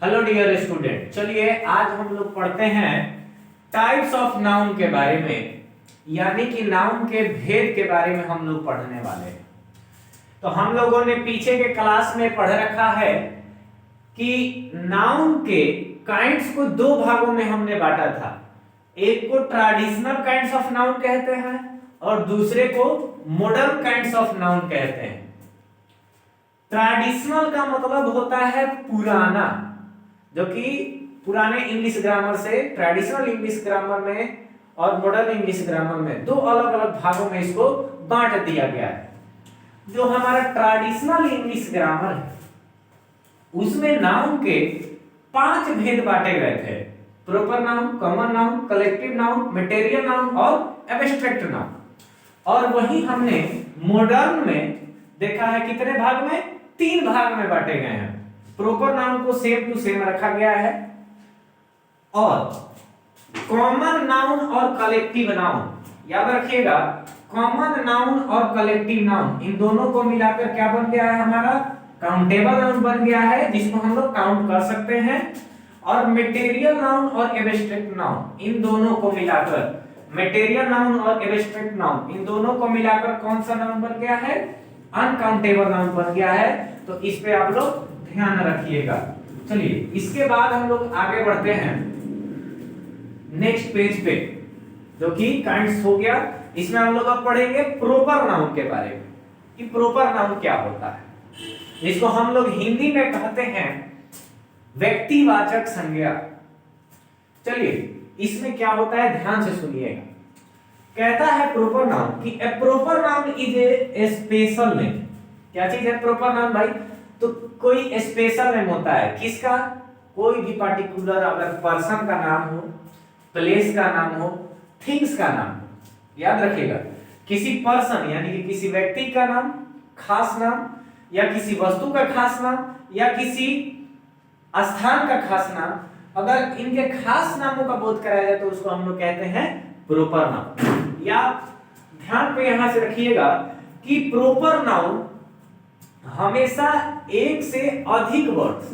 Hello dear student, चलिए आज हम लोग पढ़ते हैं टाइप्स ऑफ नाउन के बारे में, यानी कि नाउन के भेद के बारे में हम लोग पढ़ने वाले हैं। तो हम लोगों ने पीछे के क्लास में पढ़ रखा है कि नाउन के काइंड्स को दो भागों में हमने बांटा था। एक को ट्रेडिशनल काइंड्स ऑफ नाउन कहते हैं और दूसरे को मॉडर्न काइंड्स ऑफ नाउन कहते हैं। ट्रेडिशनल का मतलब होता है पुराना, जो कि पुराने इंग्लिश ग्रामर से ट्रेडिशनल इंग्लिश ग्रामर में और मॉडर्न इंग्लिश ग्रामर में दो अलग अलग भागों में इसको बांट दिया गया है। जो हमारा ट्रेडिशनल इंग्लिश ग्रामर है उसमें नाउन के 5 भेद बांटे गए थे: proper noun, common noun, collective noun, material noun और एब्स्ट्रैक्ट नाउन। और वही हमने मॉडर्न में देखा है कितने भाग में? 3 भाग में बांटे गए हैं। प्रॉपर नाउन को सेम टू सेम रखा गया है और कॉमन नाउन और कलेक्टिव नाउन, याद रखिएगा, कॉमन नाउन और कलेक्टिव नाउन इन दोनों को मिलाकर क्या बन गया है? हमारा काउंटेबल नाउन बन गया है, जिसको हम लोग काउंट कर सकते हैं। और मटेरियल नाउन और एब्स्ट्रैक्ट नाउन इन दोनों को मिलाकर, मटेरियल नाउन और एब्स्ट्रैक्ट नाउन इन दोनों को मिलाकर कौन सा नाउन बन गया है? अनकाउंटेबल नाउन बन गया है। तो इस पे आप लोग ध्यान रखिएगा। चलिए इसके बाद हम लोग आगे बढ़ते हैं नेक्स्ट पेज पे, जो कि काइंड्स हो गया। इसमें हम लोग अब पढ़ेंगे प्रॉपर नाउन के बारे में कि प्रॉपर नाउन क्या होता है। इसको हम लोग हिंदी में कहते हैं व्यक्तिवाचक संज्ञा। चलिए इसमें क्या होता है, ध्यान से सुनिएगा। कहता है प्रॉपर नाउन कि a proper noun is a special name. क्या चीज है प्रॉपर नाउन भाई? तो कोई स्पेशल नेम होता है किसका? कोई भी पार्टिकुलर, अगर पर्सन का नाम हो, प्लेस का नाम हो, थिंग्स का नाम हो। याद रखिएगा, किसी पर्सन यानी कि किसी व्यक्ति का नाम, खास नाम, या किसी वस्तु का खास नाम, या किसी स्थान का खास नाम, अगर इनके खास नामों का बोध कराया जाए तो उसको हम लोग कहते हैं प्रॉपर नाउन। या ध्यान पे यहां से रखिएगा कि प्रॉपर नाउन हमेशा एक से अधिक वर्ड्स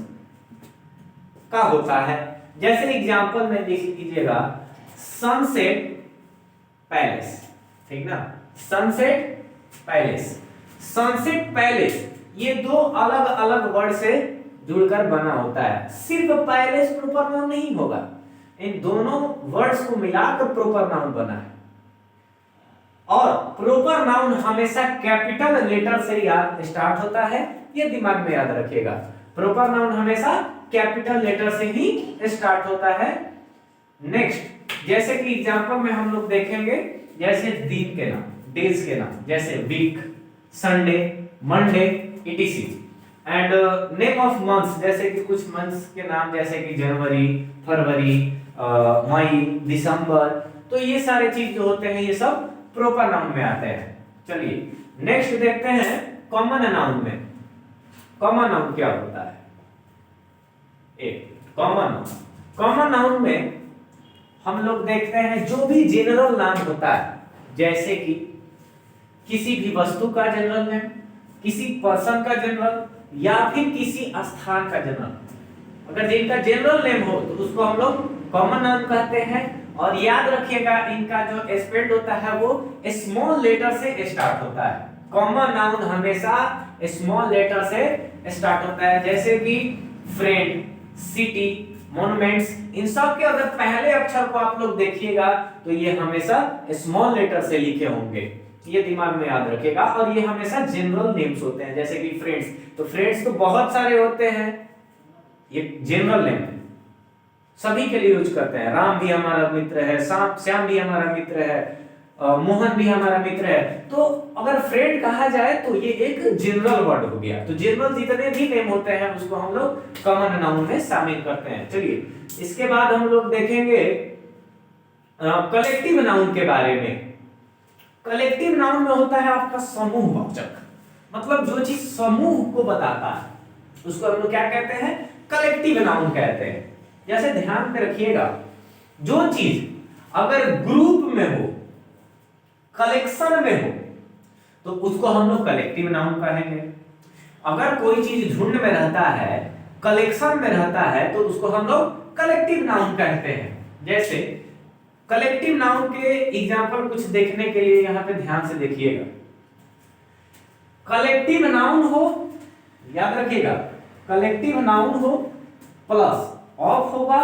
का होता है। जैसे एग्जांपल में देख लीजिएगा, सनसेट पैलेस, ठीक ना? सनसेट पैलेस, सनसेट पैलेस, ये दो अलग अलग वर्ड से जुड़कर बना होता है। सिर्फ पैलेस प्रॉपर नाउन नहीं होगा, इन दोनों वर्ड्स को मिलाकर प्रॉपर नाउन बना है। और प्रॉपर नाउन हमेशा कैपिटल लेटर से याद स्टार्ट होता है, ये दिमाग में याद रखिएगा। प्रॉपर नाउन हमेशा कैपिटल लेटर से ही स्टार्ट होता है। नेक्स्ट, जैसे कि एग्जांपल में हम लोग देखेंगे, जैसे दिन के नाम, डेज के नाम, जैसे week, Sunday, Monday, ETC. And name of months, जैसे कि कुछ मंथ्स के नाम, जैसे कि जनवरी, फरवरी, मई, दिसंबर। तो ये सारे चीज जो होते हैं ये सब प्रॉपर नाउन में आते हैं। चलिए नेक्स्ट देखते हैं कॉमन नाउन में। कॉमन नाउन क्या होता है? कॉमन नाउन में हम लोग देखते हैं जो भी जनरल नाम होता है, जैसे कि किसी भी वस्तु का जनरल नेम, किसी पर्सन का जनरल, या फिर किसी स्थान का जनरल। अगर जिनका जनरल नेम हो तो उसको हम लोग कॉमन नाउन कहते हैं। और याद रखिएगा, इनका जो स्पेल्ड होता है वो स्मॉल लेटर से स्टार्ट होता है। कॉमन नाउन हमेशा स्मॉल लेटर से स्टार्ट होता है, जैसे कि फ्रेंड, सिटी, मॉन्यूमेंट्स, इन सब के अगर पहले अक्षर को आप लोग देखिएगा तो ये हमेशा स्मॉल लेटर से लिखे होंगे, ये दिमाग में याद रखिएगा। और ये हमेशा जनरल नेम्स होते हैं, जैसे कि फ्रेंड्स, तो फ्रेंड्स तो बहुत सारे होते हैं, ये जनरल नेम है, सभी के लिए यूज करते हैं। राम भी हमारा मित्र है, श्याम भी हमारा मित्र है, मोहन भी हमारा मित्र है। तो अगर फ्रेंड कहा जाए तो ये एक जनरल वर्ड हो गया। तो जनरल जितने भी नेम होते हैं उसको हम लोग कॉमन नाउन में शामिल करते हैं। चलिए इसके बाद हम लोग देखेंगे कलेक्टिव नाउन के बारे में। कलेक्टिव नाउन में होता है आपका समूहवाचक, मतलब जो चीज समूह को बताता है उसको हम लोग क्या कहते हैं? कलेक्टिव नाउन कहते हैं। जैसे ध्यान में रखिएगा, जो चीज अगर ग्रुप में हो, कलेक्शन में हो, तो उसको हम लोग कलेक्टिव नाउन कहेंगे। अगर कोई चीज झुंड में रहता है, कलेक्शन में रहता है तो उसको हम लोग कलेक्टिव नाउन कहते हैं। जैसे कलेक्टिव नाउन के एग्जांपल कुछ देखने के लिए यहां पे ध्यान से देखिएगा। कलेक्टिव नाउन हो, याद रखिएगा, कलेक्टिव नाउन हो प्लस ऑफ होगा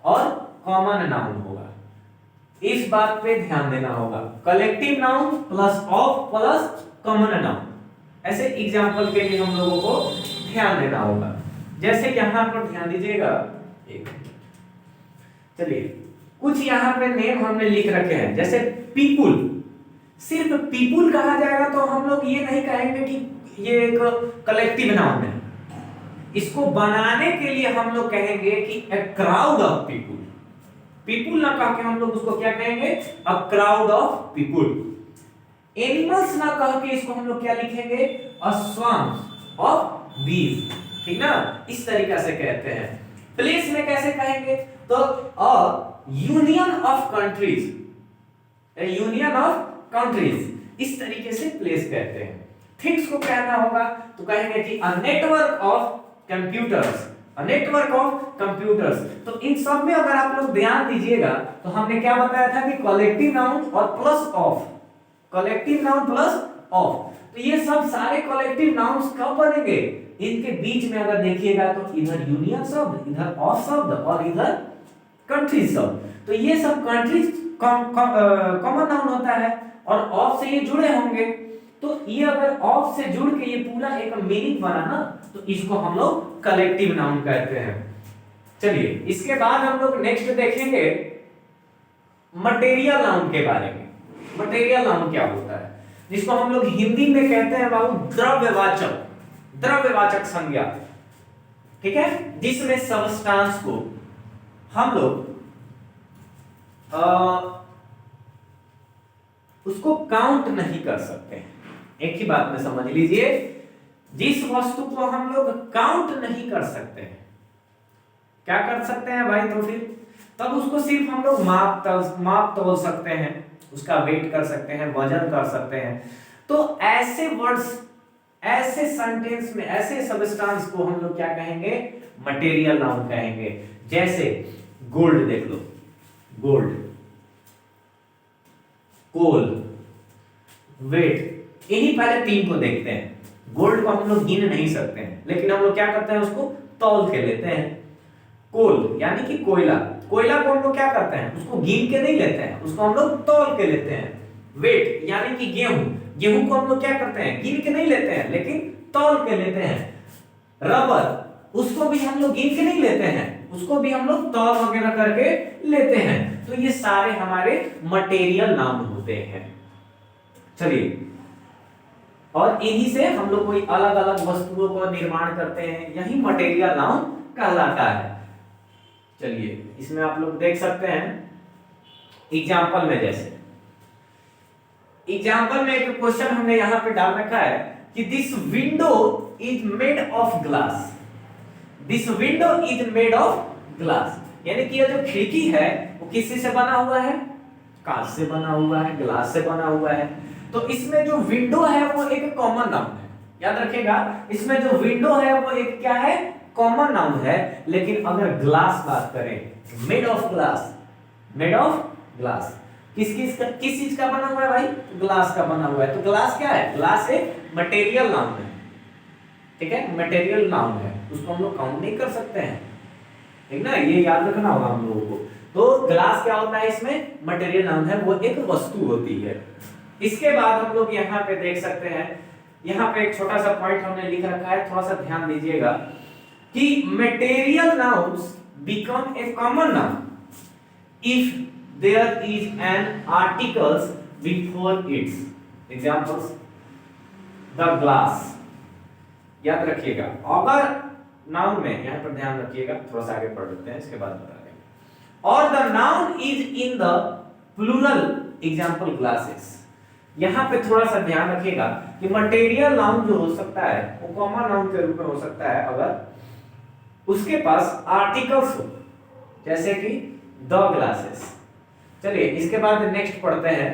और कॉमन नाउन होगा, इस बात पे ध्यान देना होगा। Collective noun plus of plus common noun, ऐसे एग्जांपल के लिए हम लोगों को ध्यान देना होगा। जैसे यहां पर ध्यान दीजिएगा, एक चलिए कुछ यहां पे नेम हमने लिख रखे हैं, जैसे पीपुल, सिर्फ पीपुल कहा जाएगा तो हम लोग ये नहीं कहेंगे कि ये एक कलेक्टिव नाउन है। इसको बनाने के लिए हम लोग कहेंगे कि a crowd of people. People ना कह के हम लोग उसको क्या कहेंगे, a crowd of people. Animals ना कह के इसको हम लोग क्या लिखेंगे, अ स्वार्म ऑफ बीज, ठीक ना, इस तरीका से कहते हैं। प्लेस में कैसे कहेंगे, तो a union of countries, A union of countries, इस तरीके से प्लेस कहते हैं। थिंग्स को कहना होगा तो कहेंगे कि a network of computers, a network of computers. तो इन सब में अगर आप लोग ध्यान दीजिएगा तो हमने क्या बताया था कि कलेक्टिव नाउन और plus of, collective noun plus of, तो ये सब सारे कलेक्टिव नाउन्स कब बनेंगे, इनके बीच में अगर देखिएगा तो इधर यूनियन शब्द, इधर ऑफ शब्द और इधर कंट्रीज शब्द, तो ये सब कंट्रीज कॉमन नाउन होता है और ऑफ से ये जुड़े होंगे। तो ये अगर ऑफ से जुड़ के ये पूरा एक मीनिंग बना ना, तो इसको हम लोग कलेक्टिव नाउन कहते हैं। चलिए इसके बाद हम लोग नेक्स्ट देखेंगे मटेरियल नाउन के बारे में। मटेरियल नाउन क्या होता है, जिसको हम लोग हिंदी में कहते हैं बाबू द्रव्यवाचक, द्रव्यवाचक संज्ञा, ठीक है, जिसमें सबस्टांस को हम लोग उसको काउंट नहीं कर सकते। एक ही बात में समझ लीजिए, जिस वस्तु को हम लोग काउंट नहीं कर सकते हैं, क्या कर सकते हैं भाई, तो फिर तब उसको सिर्फ हम लोग माप तोल सकते हैं, उसका वेट कर सकते हैं, वजन कर सकते हैं। तो ऐसे वर्ड्स, ऐसे सेंटेंस में ऐसे सबस्टांस को हम लोग क्या कहेंगे, मटेरियल नाउन कहेंगे। जैसे गोल्ड देख लो, गोल्ड, कोल, वेट, इन्हीं पहले तीन को देखते हैं। गोल्ड को हम लोग गिन नहीं सकते हैं, लेकिन हम लोग क्या करते हैं, उसको तौल के लेते हैं। कोल यानी कि कोयला, कोयला को हम लोग क्या करते हैं, उसको गिन के नहीं लेते हैं, उसको हम लोग तौल के लेते हैं। वेट यानी कि गेहूं, गेहूं को हम लोग क्या करते हैं, गिन के नहीं लेते हैं, लेकिन तौल के लेते हैं। रबर, उसको भी हम लोग गिन के नहीं लेते हैं, उसको भी हम लोग तौल वगैरह करके लेते हैं। तो ये सारे हमारे मटेरियल नाउन होते हैं। चलिए, और इन्हीं से हम लोग कोई अलग अलग वस्तुओं को निर्माण करते हैं, यही मटेरियल नाउन कहलाता है। चलिए इसमें आप लोग देख सकते हैं एग्जाम्पल में, जैसे एग्जाम्पल में एक क्वेश्चन हमने यहां पे डाल रखा है कि this window is made of glass, this window is made of glass, यानी कि ये जो खिड़की है वो किससे से बना हुआ है, कांच से बना हुआ है, ग्लास से बना हुआ है। तो इसमें जो विंडो है वो एक कॉमन नाउन है, याद रखिएगा, इसमें जो विंडो है वो एक क्या है, कॉमन नाउन है। लेकिन अगर ग्लास बात करें, made of glass, made of glass, किस चीज का बना हुआ है भाई, ग्लास का बना हुआ है। तो ग्लास क्या है, ग्लास एक मटेरियल नाउन है, ठीक है, मटेरियल नाउन है, उसको हम लोग काउंट नहीं कर सकते हैं, ठीक ना, ये याद रखना होगा हम लोगों को। तो ग्लास क्या होता है, इसमें मटेरियल नाउन है, वो एक वस्तु होती है। इसके बाद हम लोग यहाँ पे देख सकते हैं, यहाँ पे एक छोटा सा पॉइंट हमने लिख रखा है, थोड़ा सा ध्यान दीजिएगा कि material nouns become a common noun if there is an articles before its. Examples, the glass, याद रखिएगा। अगर नाउन में, यहां पर ध्यान रखिएगा, थोड़ा सा आगे पढ़ लेते हैं, इसके बाद बता देंगे। और the noun is in the plural, example glasses. यहां पे थोड़ा सा ध्यान रखिएगा कि मटेरियल नाउन जो हो सकता है वो कॉमन नाउन के रूप में हो सकता है अगर उसके पास आर्टिकल्स हो, जैसे कि द ग्लासेस। चलिए इसके बाद नेक्स्ट पढ़ते हैं,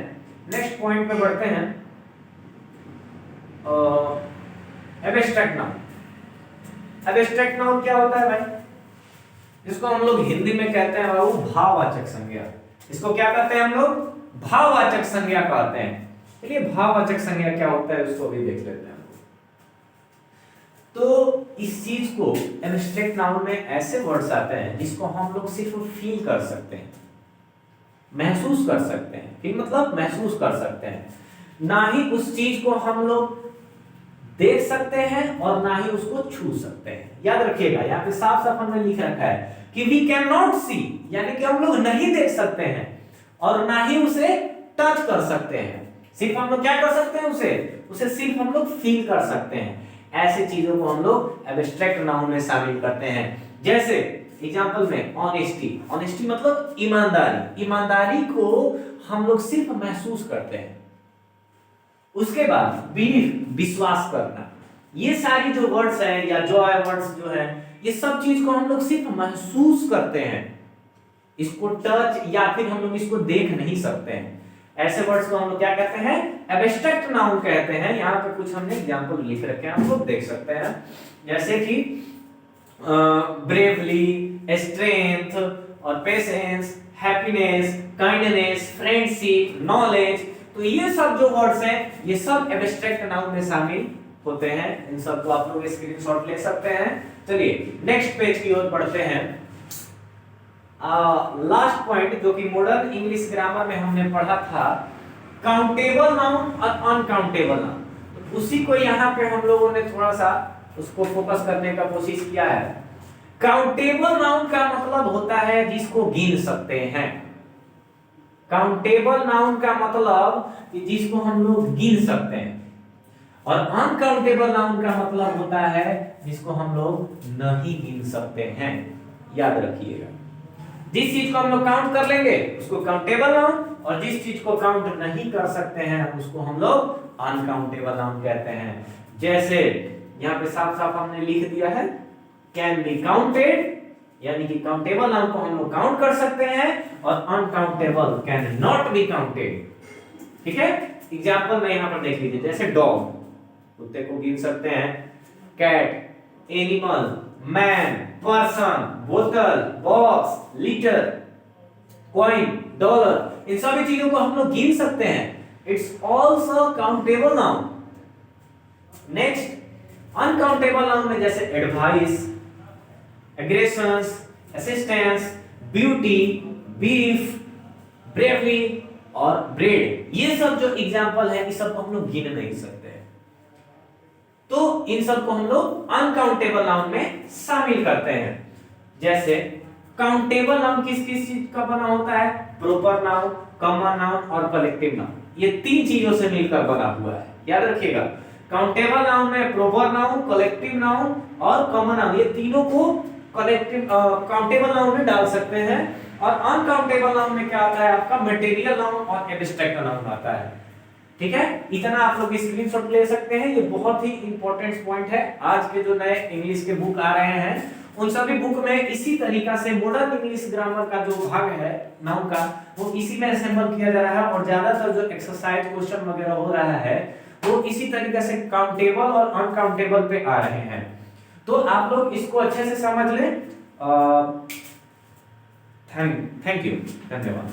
नेक्स्ट पॉइंट पे बढ़ते हैं, एब्स्ट्रैक्ट नाउन। एब्स्ट्रैक्ट नाउन क्या होता है भाई? इसको हम लोग हिंदी में कहते हैं बाबू भाववाचक संज्ञा। इसको क्या कहते हैं हम लोग? भाववाचक संज्ञा कहते हैं। चलिए भाववाचक संज्ञा क्या होता है उसको भी देख लेते हैं। तो इस चीज को एब्स्ट्रैक्ट नाउन में ऐसे वर्ड्स आते हैं जिसको हम लोग सिर्फ फील कर सकते हैं, महसूस कर सकते हैं। फील मतलब महसूस कर सकते हैं, ना ही उस चीज को हम लोग देख सकते हैं और ना ही उसको छू सकते हैं। याद रखिएगा, यहाँ पे साफ साफ हमने लिख रखा है कि वी कैन नॉट सी, यानी कि हम लोग नहीं देख सकते हैं और ना ही उसे टच कर सकते हैं। सिर्फ हम लोग क्या कर सकते हैं? उसे सिर्फ हम लोग फील कर सकते हैं। ऐसे चीजों को हम लोग एब्स्ट्रैक्ट नाउन में शामिल करते हैं। जैसे एग्जांपल में ऑनेस्टी, ऑनेस्टी मतलब ईमानदारी, ईमानदारी को हम लोग सिर्फ महसूस करते हैं। उसके बाद बिलीफ, विश्वास करना, ये सारी जो वर्ड्स हैं या जॉय वर्ड्स जो हैं, ये सब चीज को हम लोग सिर्फ महसूस करते हैं, इसको टच या फिर हम लोग इसको देख नहीं सकते हैं। ऐसे वर्ड्स को हम लोग क्या कहते हैं? एब्स्ट्रैक्ट नाउन कहते हैं। यहाँ पे कुछ हमने एग्जांपल लिख रखे हैं, हम लोग देख सकते हैं। जैसे कि ब्रेवली, स्ट्रेंथ और patience, happiness, kindness, friendship, knowledge, तो ये सब जो वर्ड्स हैं ये सब एब्स्ट्रैक्ट नाउन में शामिल होते हैं। इन सब को आप लोग स्क्रीनशॉट ले सकते हैं। चलिए नेक्स्ट पेज की ओर बढ़ते हैं। लास्ट पॉइंट जो कि मॉडर्न इंग्लिश ग्रामर में हमने पढ़ा था, काउंटेबल नाउन और अनकाउंटेबल नाउन, उसी को यहाँ पे हम लोगों ने थोड़ा सा उसको फोकस करने का कोशिश किया है। काउंटेबल नाउन का मतलब होता है जिसको गिन सकते हैं। काउंटेबल नाउन का मतलब जिसको हम लोग गिन सकते हैं, और अनकाउंटेबल नाउन का मतलब होता है जिसको हम लोग नहीं गिन सकते हैं। याद रखिएगा, जिस चीज को हम लोग काउंट कर लेंगे उसको काउंटेबल नाउन, और जिस चीज को काउंट नहीं कर सकते हैं उसको हम लोग अनकाउंटेबल नाउन कहते हैं। जैसे यहाँ पे साफ साफ हमने लिख दिया है कैन बी काउंटेड, यानी कि काउंटेबल नाउन को हम लोग काउंट कर सकते हैं और uncountable can not be counted. ठीक है, एग्जांपल में यहाँ पर देख लीजिए। जैसे डॉग, कुत्ते को गिन सकते हैं, कैट, एनिमल, मैन, पर्सन, बोतल, बॉक्स, लीटर, कॉइन, डॉलर, इन सभी चीजों को हम लोग गिन सकते हैं। It's also countable noun. Next uncountable noun में जैसे advice, aggressions, assistance, beauty, beef, bravery और ब्रेड, ये सब जो एग्जांपल है इस सब को हम लोग गिन नहीं सकते हैं। तो इन सब को हम लोग अनकाउंटेबल नाउन में शामिल करते हैं। जैसे काउंटेबल नाउन किस किस चीज का बना होता है? प्रॉपर नाउन, कॉमन नाउन और कलेक्टिव नाउन, ये तीन चीजों से मिलकर बना हुआ है। याद रखिएगा, काउंटेबल नाउन में प्रॉपर नाउन, कलेक्टिव नाउन और कॉमन नाउन, ये तीनों को कलेक्टिव काउंटेबल नाउन में डाल सकते हैं। और अनकाउंटेबल नाउन में क्या आता है आपका? मटेरियल नाउन और एब्स्ट्रैक्ट नाउन आता है। ठीक है, इतना आप लोग स्क्रीनशॉट ले सकते हैं। ये बहुत ही इंपॉर्टेंट पॉइंट है। आज के जो नए इंग्लिश के बुक आ रहे हैं उन सभी बुक में इसी तरीका से मॉडर्न इंग्लिश ग्रामर का जो भाग है नाउन का, वो इसी में असेंबल किया जा रहा है। और ज्यादातर जो एक्सरसाइज क्वेश्चन वगैरह हो रहा है वो इसी तरीके से काउंटेबल और अनकाउंटेबल पे आ रहे हैं। तो आप लोग इसको अच्छे से समझ लें। थैंक यू, धन्यवाद।